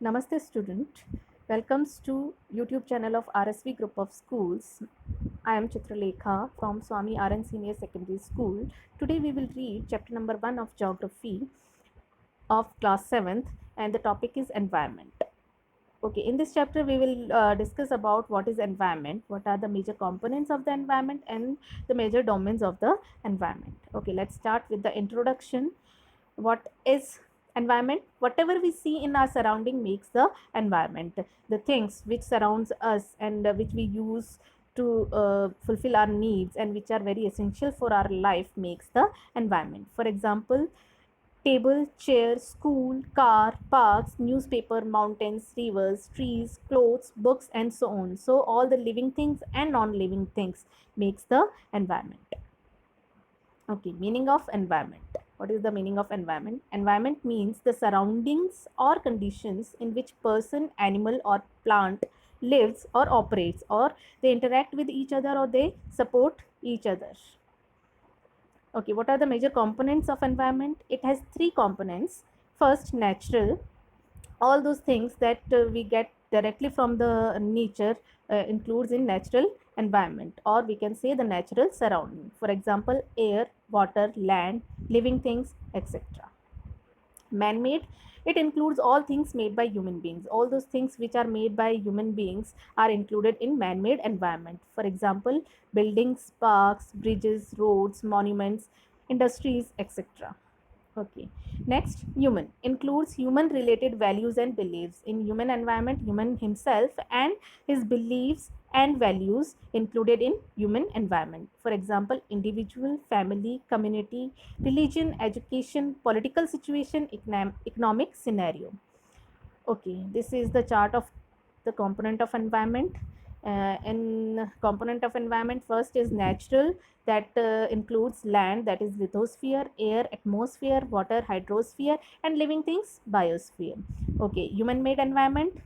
Namaste student, welcomes to YouTube channel of RSV Group of Schools. I am Chitralekha from Swami RN Senior Secondary School. Today we will read chapter number 1 of Geography of class 7th and the topic is environment. Okay, in this chapter we will discuss about what is environment, what are the major components of the environment and the major domains of the environment. Okay, let's start with the introduction. What is environment? Whatever we see in our surrounding makes the environment. The things which surrounds us and which we use to fulfill our needs and which are very essential for our life makes the environment. For example, table, chair, school, car, parks, newspaper, mountains, rivers, trees, clothes, books, and so on. So all the living things and non-living things makes the environment. Okay, meaning of environment. What is the meaning of environment? Environment means the surroundings or conditions in which person, animal or plant lives or operates, or they interact with each other or they support each other. Okay, what are the major components of environment? It has three components. First, natural. All those things that we get directly from the nature includes in natural environment, or we can say the natural surrounding. For example, air, water, land, living things, etc. Man-made, it includes all things made by human beings. All those things which are made by human beings are included in man-made environment. For example, buildings, parks, bridges, roads, monuments, industries, etc. Okay. Next, human includes human related values and beliefs. In human environment, human himself and his beliefs and values included in human environment. For example, individual, family, community, religion, education, political situation, economic scenario. Okay, this is the chart of the component of environment. In component of environment, first is natural, that includes land, that is lithosphere, air, atmosphere, water, hydrosphere, and living things, biosphere. Okay, human made environment,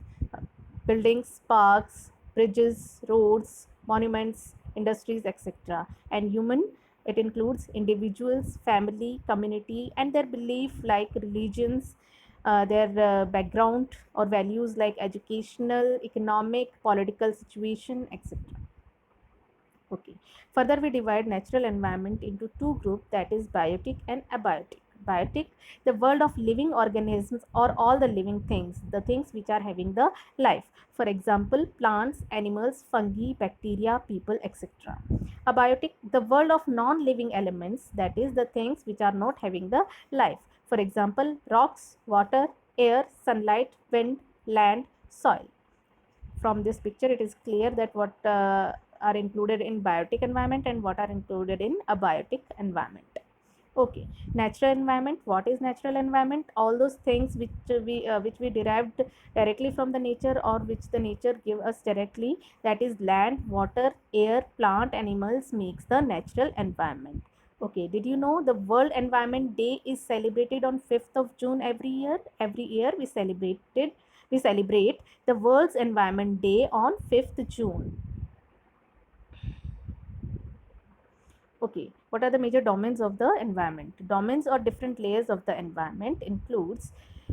buildings, parks, bridges, roads, monuments, industries, etc. And human, it includes individuals, family, community, and their belief like religions, their background or values like educational, economic, political situation, etc. Okay. Further, we divide natural environment into two groups, that is biotic and abiotic. Biotic, the world of living organisms or all the living things, the things which are having the life. For example, plants, animals, fungi, bacteria, people, etc. Abiotic, the world of non-living elements, that is the things which are not having the life. For example, rocks, water, air, sunlight, wind, land, soil. From this picture it is clear that what are included in biotic environment and what are included in abiotic environment. Okay, natural environment. What is natural environment? All those things which we derived directly from the nature or which the nature give us directly, that is land, water, air, plant, animals makes the natural environment. Okay, did you know the World Environment Day is celebrated on 5th of June every year? Every year we celebrate the World's Environment Day on 5th June. Okay, what are the major domains of the environment? Domains or different layers of the environment includes,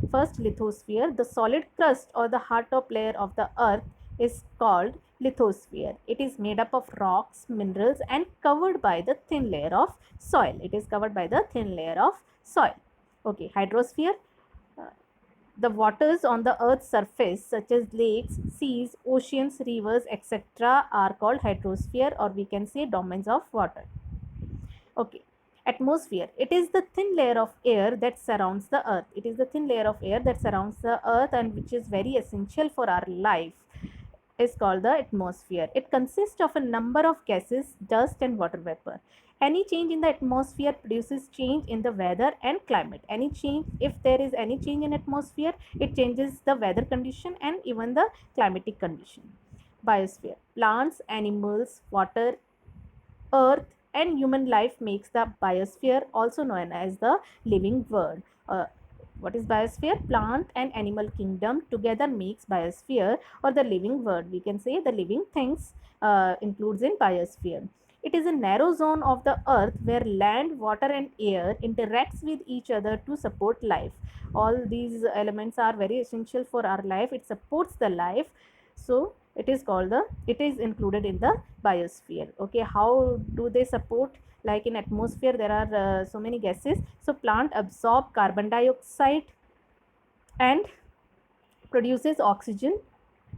first, lithosphere. The solid crust or the hard top layer of the earth is called lithosphere. It is made up of rocks, minerals, and covered by the thin layer of soil. It is covered by the thin layer of soil. Okay, hydrosphere. uh, the waters on the earth's surface such as lakes, seas, oceans, rivers, etc. are called hydrosphere, or we can say domains of water. Okay. Atmosphere. It is the thin layer of air that surrounds the earth. It is the thin layer of air that surrounds the earth and which is very essential for our life, is called the atmosphere. It consists of a number of gases, dust and water vapor. Any change in the atmosphere produces change in the weather and climate. Any change, if there is any change in atmosphere, it changes the weather condition and even the climatic condition. Biosphere. Plants, animals, water, earth and human life makes the biosphere, also known as the living world. What is biosphere? Plant and animal kingdom together makes biosphere or the living world. We can say the living things includes in biosphere. It is a narrow zone of the earth where land, water and air interacts with each other to support life. All these elements are very essential for our life. It supports the life. So it is included in the biosphere. Okay, how do they support? Like in atmosphere there are so many gases, so plant absorb carbon dioxide and produces oxygen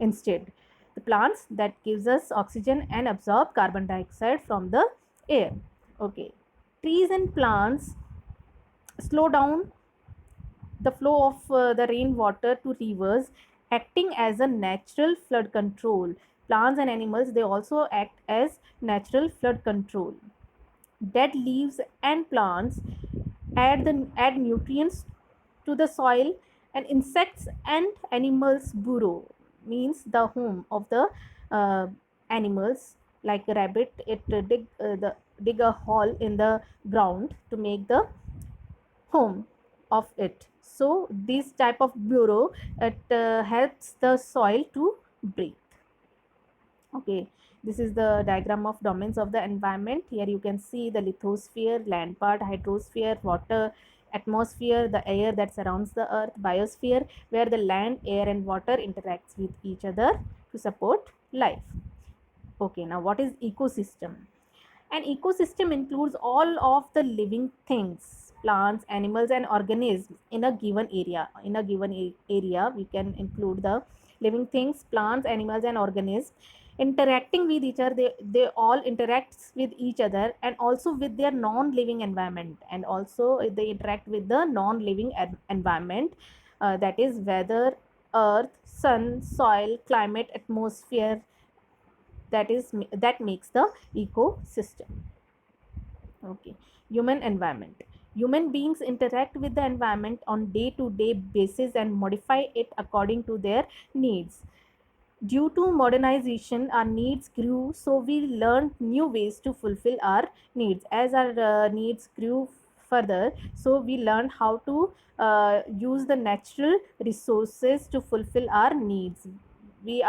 instead. The plants that gives us oxygen and absorb carbon dioxide from the air. Okay, trees and plants slow down the flow of the rainwater to rivers, acting as a natural flood control. Plants and animals, they also act as natural flood control. Dead leaves and plants add nutrients to the soil, and insects and animals burrow, means the home of the uh, animals. Like a rabbit, it dig a hole in the ground to make the home of it. So this type of burrow, it helps the soil to breathe. Okay, this is the diagram of domains of the environment. Here you can see the lithosphere, land part, hydrosphere, water, atmosphere, the air that surrounds the earth, biosphere, where the land, air and water interacts with each other to support life. Okay, now what is ecosystem? An ecosystem includes all of the living things, plants, animals, and organisms in a given area. In a given area, we can include the living things, plants, animals, and organisms interacting with each other. They all interact with each other and also with their non-living environment, and also they interact with the non-living environment, that is weather, earth, sun, soil, climate, atmosphere, that makes the ecosystem. Okay, human environment. Human beings interact with the environment on day to day basis and modify it according to their needs. Due to modernization, our needs grew, so we learned new ways to fulfill our needs. As our needs grew further, so we learned how to use the natural resources to fulfill our needs. We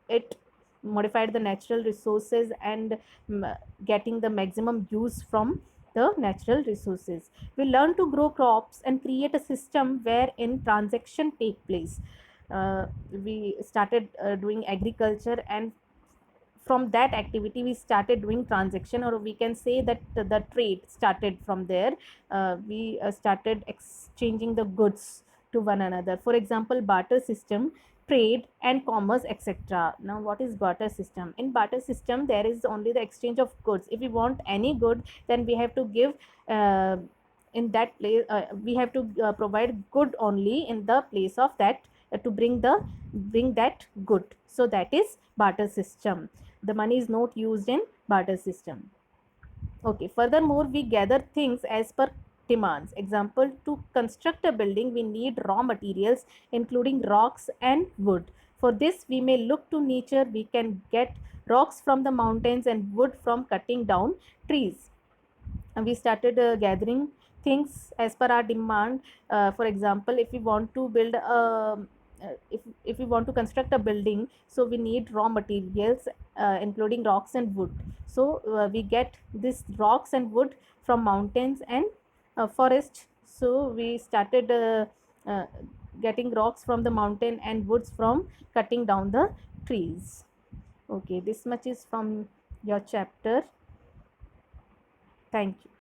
it modified the natural resources and getting the maximum use from the natural resources. We learn to grow crops and create a system wherein transaction take place. We started doing agriculture, and from that activity we started doing transaction, or we can say that the trade started from there. We started exchanging the goods to one another. For example, barter system, trade and commerce, etc. Now what is barter system? In barter system there is only the exchange of goods. If we want any good, then we have to give in that place, we have to provide good only in the place of that, to bring that good. So that is barter system. The money is not used in barter system. Okay, furthermore we gather things as per demands. Example, to construct a building we need raw materials including rocks and wood. For this we may look to nature. We can get rocks from the mountains and wood from cutting down trees. And we started gathering things as per our demand. For example, if we want to build a if we want to construct a building, so we need raw materials including rocks and wood. So we get this rocks and wood from mountains and forest. So we started uh, getting rocks from the mountain and woods from cutting down the trees. Okay, this much is from your chapter. Thank you.